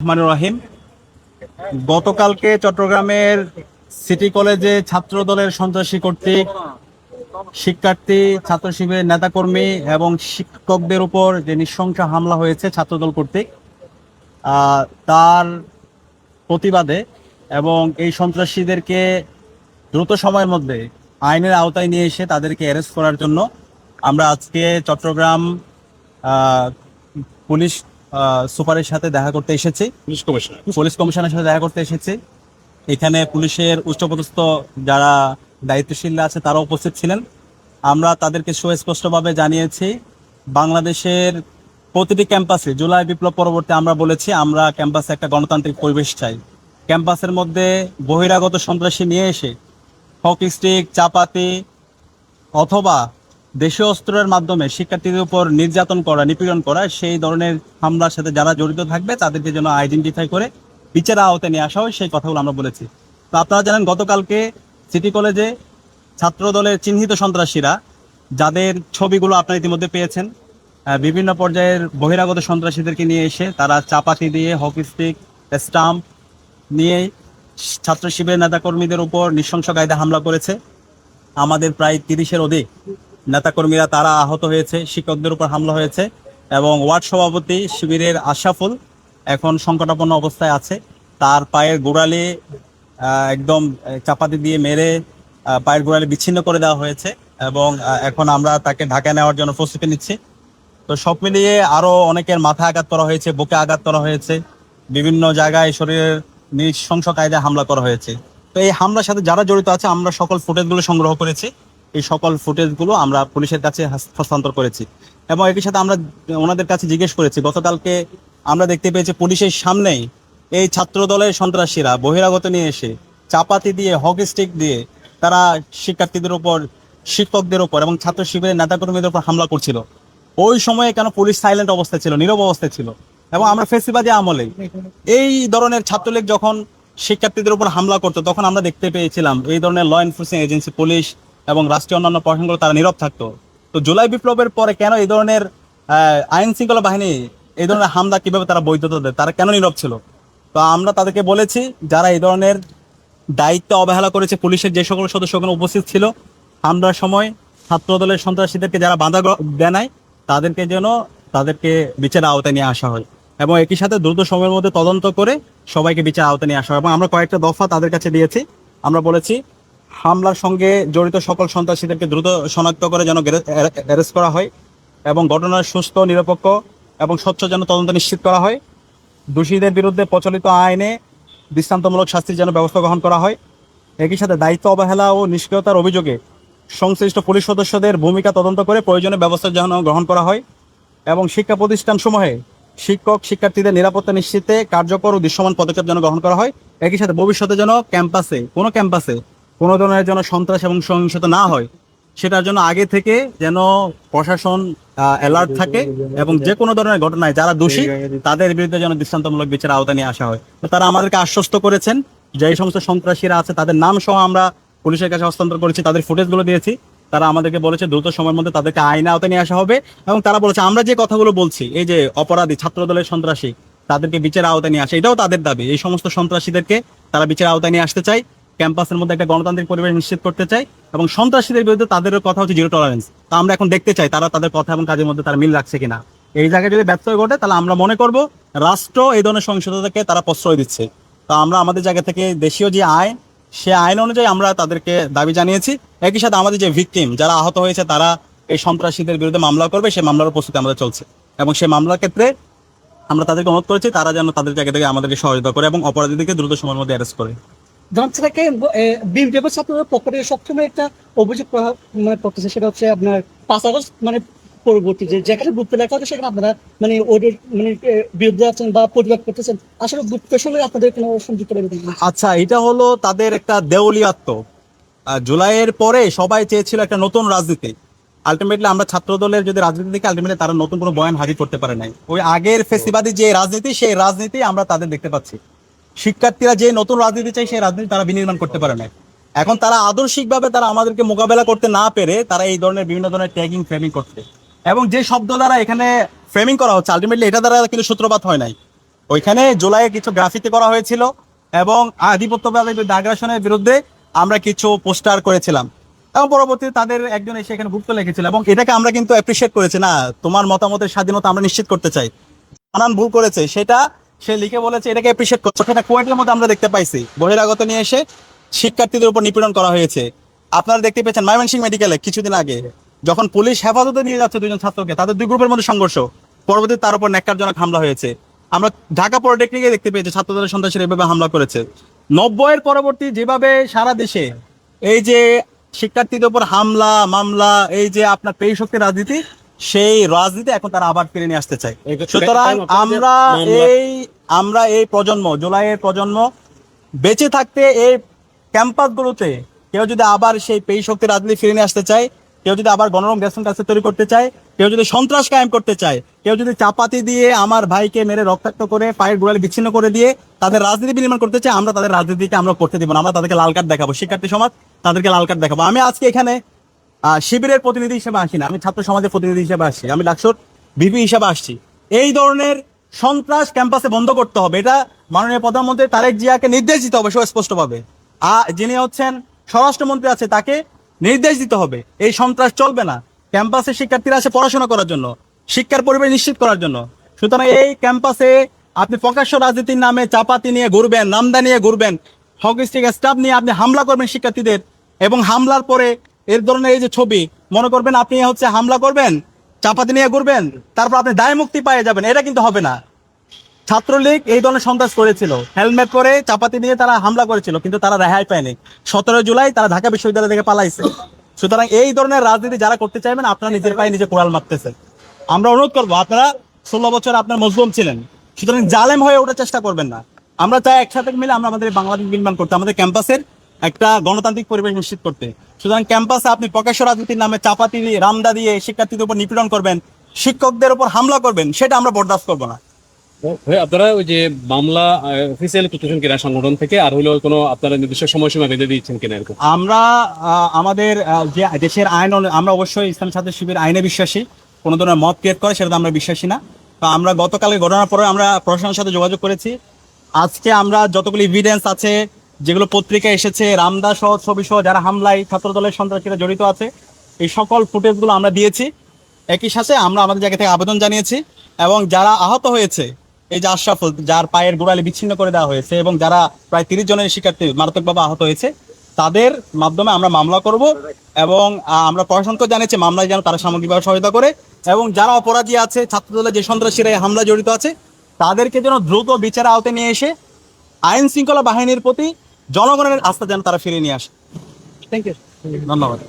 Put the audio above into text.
রহমানুর রহিম। গতকালকে চট্টগ্রামের সিটি কলেজে ছাত্র দলের সন্ত্রাসী কর্তৃক শিক্ষার্থী, ছাত্র শিবিরের নেতাকর্মী এবং শিক্ষকদের উপর যে নৃশংস হামলা হয়েছে ছাত্রদল কর্তৃক, তার প্রতিবাদে এবং এই সন্ত্রাসীদেরকে দ্রুত সময়ের মধ্যে আইনের আওতায় নিয়ে এসে তাদেরকে অ্যারেস্ট করার জন্য আমরা আজকে চট্টগ্রাম পুলিশ সুপারের সাথে দেখা করতে এসেছি। পুলিশ কমিশনের সাথে দেখা করতে এসেছি। এখানে পুলিশের উচ্চপদস্থ যারা দায়িত্বশীল আছে তারা উপস্থিত ছিলেন। আমরা তাদেরকে সুস্পষ্টভাবে জানিয়েছি, বাংলাদেশের প্রতিটি ক্যাম্পাসে জুলাই বিপ্লব পরবর্তী আমরা বলেছি আমরা ক্যাম্পাসে একটা গণতান্ত্রিক পরিবেশ চাই। ক্যাম্পাসের মধ্যে বহিরাগত সন্ত্রাসী নিয়ে এসে হকি স্টিক, চাপাতি অথবা দেশীয় অস্ত্রের মাধ্যমে শিক্ষার্থীদের উপর নির্যাতন করা, নিপীড়ন করা, সেই ধরনের হামলার সাথে যারা জড়িত থাকবে তাদেরকে যেন আইডেন্টিফাই করে বিচারের আওতায় নিয়ে আসা হয়, সেই কথাগুলো আমরা বলেছি। তো আপনারা জানেন, গতকালকে সিটি কলেজে ছাত্র দলের চিহ্নিত সন্ত্রাসীরা, যাদের ছবিগুলো আপনারা ইতিমধ্যে পেয়েছেন, বিভিন্ন পর্যায়ের বহিরাগত সন্ত্রাসীদেরকে নিয়ে এসে তারা চাপাতি দিয়ে, হকি স্টিক, স্টাম্প নিয়ে ছাত্র শিবিরের নেতাকর্মীদের উপর নৃশংস কায়দা হামলা করেছে। আমাদের প্রায় 30-এর অধিক নেতাকর্মীরা তারা আহত হয়েছে, শিক্ষকদের উপর হামলা হয়েছে এবং ওয়ার্ড সভাপতি শিবিরের আশরাফুল এখন সংকটাপন্ন অবস্থায় আছে। তার পায়ের গোড়ালি একদম চাপাতি দিয়ে মেরে পায়ের গোড়ালি বিচ্ছিন্ন করে দেওয়া হয়েছে এবং এখন আমরা তাকে ঢাকায় নেওয়ার জন্য প্রস্তুতি নিচ্ছি। তো সব মিলিয়ে আরো অনেকের মাথায় আঘাত করা হয়েছে, বুকে আঘাত করা হয়েছে, বিভিন্ন জায়গায় শরীরের নৃশংস কায়দায় হামলা করা হয়েছে। তো এই হামলার সাথে যারা জড়িত আছে আমরা সকল ফুটেজগুলো সংগ্রহ করেছি। এই সকল ফুটেজগুলো আমরা পুলিশের কাছে হস্তান্তর করেছি এবং একই সাথে আমরা ওনাদের কাছে জিজ্ঞেস করেছি। গতকালকে আমরা দেখতে পেয়েছি পুলিশের সামনেই এই ছাত্র দলের সন্ত্রাসীরা বহিরাগত নিয়ে এসে চাপাতি দিয়ে, হকি স্টিক দিয়ে তারা শিক্ষার্থীদের উপর, শিক্ষকদের উপর এবং ছাত্র শিবিরের নেতাকর্মীদের উপর হামলা করছিল। ওই সময়ে কেন পুলিশ সাইলেন্ট অবস্থায় ছিল, নীরব অবস্থায় ছিল? এবং আমরা ফেসিবাদী আমলে এই ধরনের ছাত্রলীগ যখন শিক্ষার্থীদের উপর হামলা করতো তখন আমরা দেখতে পেয়েছিলাম এই ধরনের ল এনফোর্সিং এজেন্সি, পুলিশ এবং রাষ্ট্রীয় অন্যান্য প্রশাসনগুলো তারা নীরব থাকতো। তো জুলাই বিপ্লবের পরে কেন এই ধরনের আইন শৃঙ্খলা বাহিনী এই ধরনের হামলা কিভাবে তারা বৈধতা দেয়, তারা কেন নীরব ছিল? তো আমরা তাদেরকে বলেছি, যারা এই ধরনের দায়িত্ব অবহেলা করেছে, পুলিশের যে সকল সদস্য ওখানে উপস্থিত ছিল হামলার সময়, ছাত্র দলের সন্ত্রাসীদেরকে যারা বাধা দেয় নাই, তাদেরকে বিচারের আওতায় নিয়ে আসা হয় এবং একই সাথে দ্রুত সময়ের মধ্যে তদন্ত করে সবাইকে বিচার আওতায় নিয়ে আসা হয়। এবং আমরা কয়েকটা দফা তাদের কাছে দিয়েছি। আমরা বলেছি, হামলার সঙ্গে জড়িত সকল সন্ত্রাসীদেরকে দ্রুত শনাক্ত করে যেন অ্যারেস্ট করা হয় এবং ঘটনার সুস্থ, নিরপেক্ষ এবং স্বচ্ছ যেন তদন্ত নিশ্চিত করা হয়। দোষীদের বিরুদ্ধে প্রচলিত আইনে দৃষ্টান্তমূলক শাস্তির যেন ব্যবস্থা গ্রহণ করা হয়। একই সাথে দায়িত্ব অবহেলা ও নিষ্ক্রিয়তার অভিযোগে সংশ্লিষ্ট পুলিশ সদস্যদের ভূমিকা তদন্ত করে প্রয়োজনীয় ব্যবস্থা যেন গ্রহণ করা হয় এবং শিক্ষা প্রতিষ্ঠানসমূহে শিক্ষক শিক্ষার্থীদের নিরাপত্তা নিশ্চিতে কার্যকর ও দৃশ্যমান পদক্ষেপ যেন গ্রহণ করা হয়। একই সাথে ভবিষ্যতে যেন ক্যাম্পাসে কোনো ধরনের যেন সন্ত্রাস এবং সহিংসতা না হয়, সেটার জন্য আগে থেকে যেন প্রশাসন অ্যালার্ট থাকে এবং যে কোনো ধরনের ঘটনায় যারা দোষী তাদের বিরুদ্ধে যেন দৃষ্টান্তমূলক বিচার আওতায় নিয়ে আসা হয়। তো তারা আমাদেরকে আশ্বস্ত করেছেন যে এই সমস্ত সন্ত্রাসীরা আছে তাদের নাম সহ আমরা পুলিশের কাছে হস্তান্তর করেছি, তাদের ফুটেজগুলো দিয়েছি। তারা আমাদেরকে বলেছে দ্রুত সময়ের মধ্যে তাদেরকে আইনের আওতায় নিয়ে আসা হবে এবং তারা বলেছে আমরা যে কথাগুলো বলছি, এই যে অপরাধী ছাত্র দলের সন্ত্রাসী, তাদেরকে বিচারের আওতায় নিয়ে আসে, এটাও তাদের দাবি। এই সমস্ত সন্ত্রাসীদেরকে তারা বিচারের আওতায় নিয়ে আসতে চায়, ক্যাম্পাসের মধ্যে একটা গণতান্ত্রিক পরিবেশ নিশ্চিত করতে চাই এবং সন্ত্রাসীদের বিরুদ্ধে তাদের কথা হচ্ছে জিরো টলারেন্স। তা আমরা এখন দেখতে চাই তারা তাদের কথা এবং কাজের মধ্যে তারা মিল রাখছে কিনা। এই জায়গায় যদি ব্যর্থ ঘটে তাহলে আমরা মনে করব রাষ্ট্র এই ধরনের সহিংসতাকে তারা প্রশ্রয় দিচ্ছে। তা আমরা আমাদের জায়গা থেকে দেশীয় যে আইন, সে আইন অনুযায়ী আমরা তাদেরকে দাবি জানিয়েছি। একই সাথে আমাদের যে ভিকটিম, যারা আহত হয়েছে, তারা এই সন্ত্রাসীদের বিরুদ্ধে মামলা করবে, সেই মামলার প্রস্তুতি আমাদের চলছে এবং সেই মামলার ক্ষেত্রে আমরা তাদেরকে অনুরোধ করেছি তারা যেন তাদের জায়গা থেকে আমাদেরকে সহযোগিতা করে এবং অপরাধীদেরকে দ্রুত সময়ের মধ্যে অ্যারেস্ট করে। বিএনপি ছাত্রদের পক্ষ থেকে সবসময় একটা অভিযোগ করতেছে, সেটা হচ্ছে আপনার 5 আগস্ট পরবর্তী যেখানে গ্রুপে লেখা হচ্ছে সেখানে আপনারা ওদের বিরুদ্ধে আছেন বা প্রতিবাদ করতেছেন। আসলে গ্রুপের সঙ্গে আপনাদের কোনো সংযুক্ত নেই? আচ্ছা, এটা হলো তাদের একটা দেউলিয়াত্ম। জুলাইয়ের পরে সবাই চেয়েছিল একটা নতুন রাজনীতি। আলটিমেটলি আমরা ছাত্র দলের যদি রাজনীতি দেখি, আলটিমেটলি তারা নতুন কোনো বয়ান হাজির করতে পারে নাই। ওই আগের ফেসিবাদী যে রাজনীতি, সেই রাজনীতি আমরা তাদের দেখতে পাচ্ছি। শিক্ষার্থীরা যে নতুন রাজনীতি চাই, সেই রাজনীতি তারা বিনির্মাণ করতে পারে না। এখন তারা আদর্শিকভাবে তারা আমাদেরকে মোকাবেলা করতে না পেরে তারা এই ধরনের বিভিন্ন ধরনের ট্যাগিং, ফ্রেমিং করছে এবং যে শব্দ দ্বারা এখানে ফ্রেমিং করা হচ্ছে, আলটিমেটলি এটা দ্বারা কিন্তু সূত্রপাত হয় নাই। ওইখানে জুলাইয়ে কিছু গ্রাফিতি করা হয়েছিল এবং আধিপত্যবাদী আগ্রাসনের বিরুদ্ধে আমরা কিছু পোস্টার করেছিলাম এবং পরবর্তীতে তাদের একজন এসে এখানে ভুক্ত লিখেছিল এবং এটাকে আমরা কিন্তু অ্যাপ্রিসিয়েট করেছি। না, তোমার মতামতের স্বাধীনতা আমরা নিশ্চিত করতে চাই, বানান ভুল করেছে সেটা সে লিখে বলেছে, এটাকে অ্যাপ্রিসিয়েট করছে। সেটা কোয়েটের মধ্যে আমরা দেখতে পাইছি, বহিরাগত নিয়ে এসে শিক্ষার্থীদের উপর নিপীড়ন করা হয়েছে। আপনারা দেখতে পেয়েছেন ময়মনসিংহ মেডিকেলে কিছুদিন আগে যখন পুলিশ হেফাজতে নিয়ে যাচ্ছে দুজন ছাত্রকে, তাদের দুই গ্রুপের মধ্যে সংঘর্ষ, পরবর্তীতে তার উপর ন্যাক্কারজনক হামলা হয়েছে। আমরা ঢাকা পলিটেকনিকে দেখতে পেয়েছি ছাত্রদের সন্ত্রাসীরা এভাবে হামলা করেছে। 90-এর পরবর্তী যেভাবে সারা দেশে এই যে শিক্ষার্থীদের উপর হামলা মামলা, এই যে আপনার পেশি শক্তির রাজনীতি, সেই রাজনীতি এখন তারা আবার ফিরে নিয়ে আসতে চায়। সুতরাং আমরা এই প্রজন্ম, জুলাইয়ের প্রজন্ম বেঁচে থাকতে এই ক্যাম্পাসগুলোতে কেউ যদি আবার সেই পেশি শক্তির রাজনীতি ফিরে নিয়ে আসতে চায়, কেউ যদি আবার গণরম গ্যাসন কাছে তৈরি করতে চায়, কেউ যদি সন্ত্রাস কায়েম করতে চায়, কেউ যদি চাপাতি দিয়ে আমার ভাইকে মেরে রক্তাক্ত করে পায়ের গোড়ালি বিচ্ছিন্ন করে দিয়ে তাদের রাজনীতি বিনির্মাণ করতে চায়, আমরা তাদের রাজনীতিকে আমরা করতে দিব না। আমরা তাদেরকে লাল কার্ড দেখাবো, শিক্ষার্থী সমাজ তাদেরকে লাল কার্ড দেখাবো। আমি আজকে এখানে শিবিরের প্রতিনিধি হিসেবে আসি না, আমি ছাত্র সমাজের প্রতিনিধি হিসেবে আসছি, আমি লাকসুর ভিপি হিসেবে আসছি। এই ধরনের সন্ত্রাস ক্যাম্পাসে বন্ধ করতে হবে, এটা মাননীয় প্রধানমন্ত্রী তারেক জিয়াকে নির্দেশ দিতে হবে সুস্পষ্টভাবে। যিনি হচ্ছেন স্বরাষ্ট্রমন্ত্রী আছে তাকে নির্দেশ দিতে হবে, এই সন্ত্রাস চলবে না। ক্যাম্পাসে শিক্ষার্থীরা আসে পড়াশোনা করার জন্য, শিক্ষার পরিবেশ নিশ্চিত করার জন্য। সুতরাং এই ক্যাম্পাসে আপনি প্রকাশ্য রাজনীতির নামে চাপাতি নিয়ে ঘুরবেন, নামদা নিয়ে ঘুরবেন, হকিস্টিক স্টাফ নিয়ে আপনি হামলা করবেন শিক্ষার্থীদের, এবং হামলার পরে এর ধরনের এই যে ছবি, মনে করবেন আপনি হচ্ছে হামলা করবেন, চাপাতি নিয়ে ঘুরবেন, তারপর আপনি দায় মুক্তি পেয়ে যাবেন, এটা কিন্তু হবে না। ছাত্রলীগ এই ধরনের সন্ত্রাস করেছিল, হেলমেট পরে চাপাতি নিয়ে তারা হামলা করেছিল, কিন্তু তারা রেহাই পায়নি। 17 জুলাই তারা ঢাকা বিশ্ববিদ্যালয় থেকে পালাইছে। সুতরাং এই ধরনের রাজনীতি যারা করতে চাইবেন, আপনারা নিজের পায়ে নিজে কোড়াল মারতেছেন। আমরা অনুরোধ করবো, আপনারা 16 বছর আপনার মজলুম ছিলেন, সুতরাং জালেম হয়ে ওঠার চেষ্টা করবেন না। আমরা চাই একসাথে মিলে আমরা আমাদের বাংলাদেশ নির্মাণ করতে, আমাদের ক্যাম্পাসের একটা গণতান্ত্রিক পরিবেশ নিশ্চিত করতে। সুতরাং ক্যাম্পাসে আপনি প্রকাশ্য রাজনীতির নামে চাপাতি দিয়ে, রামদা দিয়ে শিক্ষার্থীদের উপর নিপীড়ন করবেন, শিক্ষকদের উপর হামলা করবেন, সেটা আমরা বরদাস্ত করবো না। আপনারা ওই যে মামলা অফিসিয়ালি করতেছেন কিনা সংগঠন থেকে, আর হইলেও কোনো আপনারা নির্দিষ্ট সময়সীমা বেঁধে দিচ্ছেন কিনা এরকম? আমরা আমাদের যে দেশের আইন, আমরা অবশ্যই ইসলাম ছাত্র শিবির আইনে বিশ্বাসী, কোনো ধরনের মত ক্রিয়েট করে সেটাতে আমরা বিশ্বাসী না। তো আমরা গতকালকে ঘটনার পরে আমরা প্রশাসনের সাথে যোগাযোগ করেছি। আজকে আমরা যতগুলো এভিডেন্স আছে, যেগুলো পত্রিকায় এসেছে, রামদা সহ ছবি সহ যারা হামলায় ছাত্রদলের সন্ত্রাসীরা জড়িত আছে, এই সকল ফুটেজগুলো আমরা দিয়েছি। একই সাথে আমরা আমাদের জায়গা থেকে আবেদন জানিয়েছি, এবং যারা আহত হয়েছে, এই যে আশরাফুল, যার পায়ের গোড়ালি বিচ্ছিন্ন করে দেওয়া হয়েছে, এবং যারা প্রায় 30 জনের শিক্ষার্থী মারাত্মকভাবে আহত হয়েছে, তাদের মাধ্যমে আমরা মামলা করব, এবং আমরা প্রশাসনকে জানিয়েছি মামলায় যেন তারা সামগ্রিকভাবে সহায়তা করে, এবং যারা অপরাধী আছে, ছাত্রদলের যে সন্ত্রাসীরা এই হামলা জড়িত আছে, তাদেরকে যেন দ্রুত বিচারের আওতায় নিয়ে এসে আইন শৃঙ্খলা বাহিনীর প্রতি জনগণের আস্থা যেন তারা ফিরিয়ে নিয়ে আসে। Thank you. ধন্যবাদ।